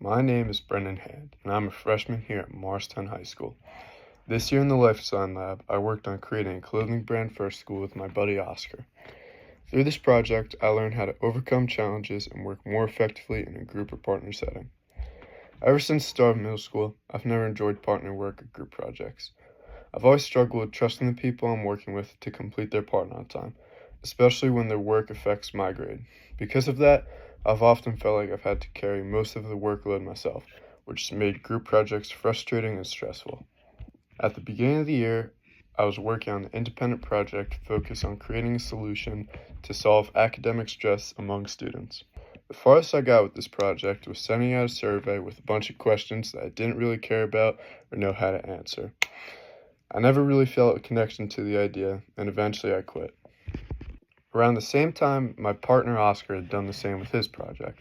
My name is Brendan Hand, and I'm a freshman here at Morristown High School. This year in the Life Design Lab, I worked on creating a clothing brand for our school with my buddy Oscar. Through this project, I learned how to overcome challenges and work more effectively in a group or partner setting. Ever since the start of middle school, I've never enjoyed partner work or group projects. I've always struggled with trusting the people I'm working with to complete their part on time, especially when their work affects my grade. Because of that, I've often felt like I've had to carry most of the workload myself, which has made group projects frustrating and stressful. At the beginning of the year, I was working on an independent project focused on creating a solution to solve academic stress among students. The farthest I got with this project was sending out a survey with a bunch of questions that I didn't really care about or know how to answer. I never really felt a connection to the idea, and eventually I quit. Around the same time, my partner Oscar had done the same with his project.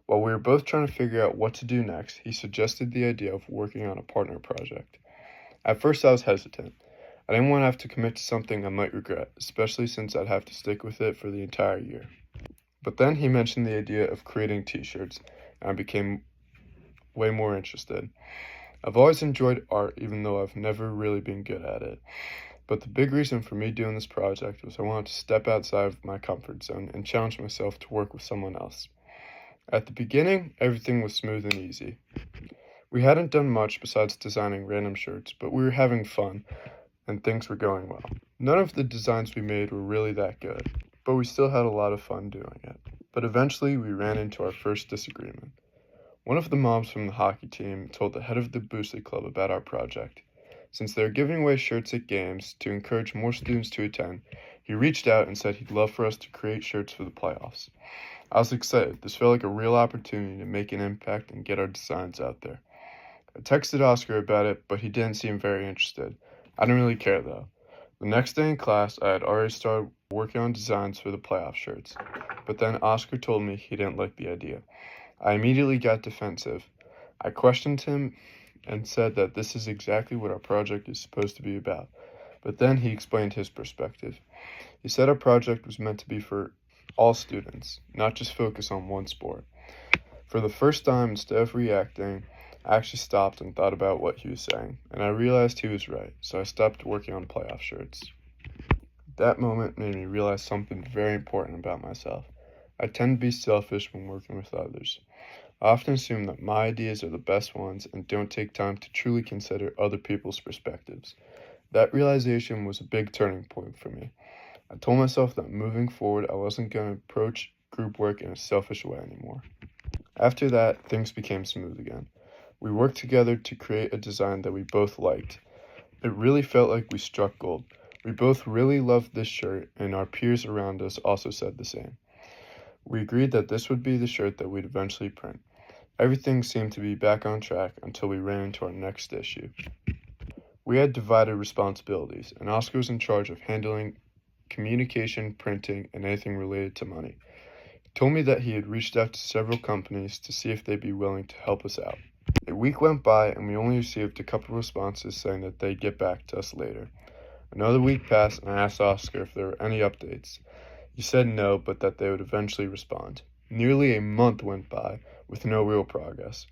While we were both trying to figure out what to do next, he suggested the idea of working on a partner project. At first I was hesitant. I didn't want to have to commit to something I might regret, especially since I'd have to stick with it for the entire year. But then he mentioned the idea of creating t-shirts, and I became way more interested. I've always enjoyed art, even though I've never really been good at it. But the big reason for me doing this project was I wanted to step outside of my comfort zone and challenge myself to work with someone else. At the beginning, everything was smooth and easy. We hadn't done much besides designing random shirts, but we were having fun, and things were going well. None of the designs we made were really that good, but we still had a lot of fun doing it. But eventually, we ran into our first disagreement. One of the moms from the hockey team told the head of the Boostly Club about our project. Since they were giving away shirts at games to encourage more students to attend, he reached out and said he'd love for us to create shirts for the playoffs. I was excited. This felt like a real opportunity to make an impact and get our designs out there. I texted Oscar about it, but he didn't seem very interested. I didn't really care though. The next day in class, I had already started working on designs for the playoff shirts, but then Oscar told me he didn't like the idea. I immediately got defensive. I questioned him and said that this is exactly what our project is supposed to be about. But then he explained his perspective. He said our project was meant to be for all students, not just focus on one sport. For the first time, instead of reacting, I actually stopped and thought about what he was saying, and I realized he was right, so I stopped working on playoff shirts. That moment made me realize something very important about myself. I tend to be selfish when working with others. I often assume that my ideas are the best ones and don't take time to truly consider other people's perspectives. That realization was a big turning point for me. I told myself that moving forward, I wasn't going to approach group work in a selfish way anymore. After that, things became smooth again. We worked together to create a design that we both liked. It really felt like we struck gold. We both really loved this shirt, and our peers around us also said the same. We agreed that this would be the shirt that we'd eventually print. Everything seemed to be back on track until we ran into our next issue. We had divided responsibilities, and Oscar was in charge of handling communication, printing, and anything related to money. He told me that he had reached out to several companies to see if they'd be willing to help us out. A week went by, and we only received a couple responses saying that they'd get back to us later. Another week passed, and I asked Oscar if there were any updates. He said no, but that they would eventually respond. Nearly a month went by, with no real progress.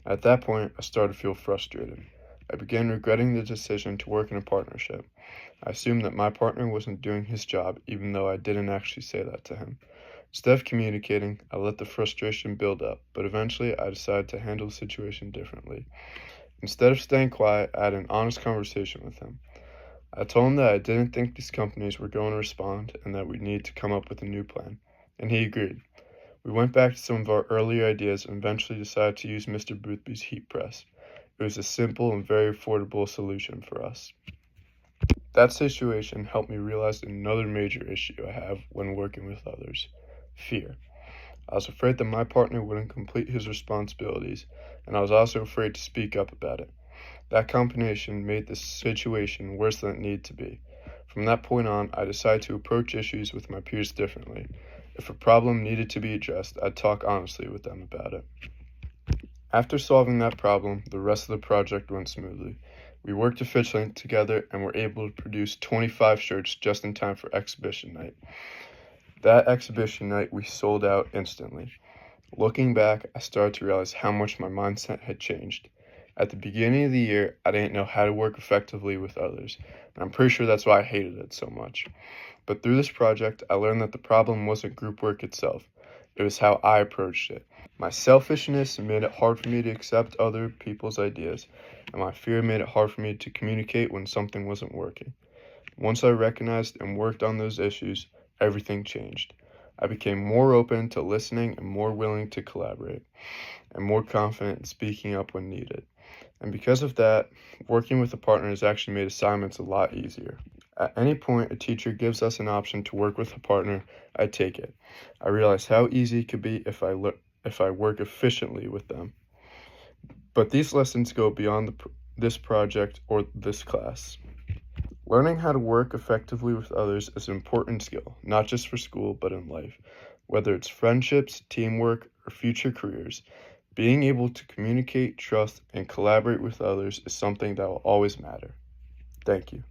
At that point, I started to feel frustrated. I began regretting the decision to work in a partnership. I assumed that my partner wasn't doing his job, even though I didn't actually say that to him. Instead of communicating, I let the frustration build up, but eventually I decided to handle the situation differently. Instead of staying quiet, I had an honest conversation with him. I told him that I didn't think these companies were going to respond and that we needed to come up with a new plan, and he agreed. We went back to some of our earlier ideas and eventually decided to use Mr. Boothby's heat press. It was a simple and very affordable solution for us. That situation helped me realize another major issue I have when working with others: fear. I was afraid that my partner wouldn't complete his responsibilities, and I was also afraid to speak up about it. That combination made the situation worse than it needed to be. From that point on, I decided to approach issues with my peers differently. If a problem needed to be addressed, I'd talk honestly with them about it. After solving that problem, the rest of the project went smoothly. We worked efficiently together and were able to produce 25 shirts just in time for exhibition night. That exhibition night, we sold out instantly. Looking back, I started to realize how much my mindset had changed. At the beginning of the year, I didn't know how to work effectively with others, and I'm pretty sure that's why I hated it so much. But through this project, I learned that the problem wasn't group work itself, it was how I approached it. My selfishness made it hard for me to accept other people's ideas, and my fear made it hard for me to communicate when something wasn't working. Once I recognized and worked on those issues, everything changed. I became more open to listening and more willing to collaborate, and more confident in speaking up when needed. And because of that, working with a partner has actually made assignments a lot easier. At any point a teacher gives us an option to work with a partner, I take it. I realize how easy it could be if I work efficiently with them. But these lessons go beyond this project or this class. Learning how to work effectively with others is an important skill, not just for school, but in life. Whether it's friendships, teamwork, or future careers, being able to communicate, trust, and collaborate with others is something that will always matter. Thank you.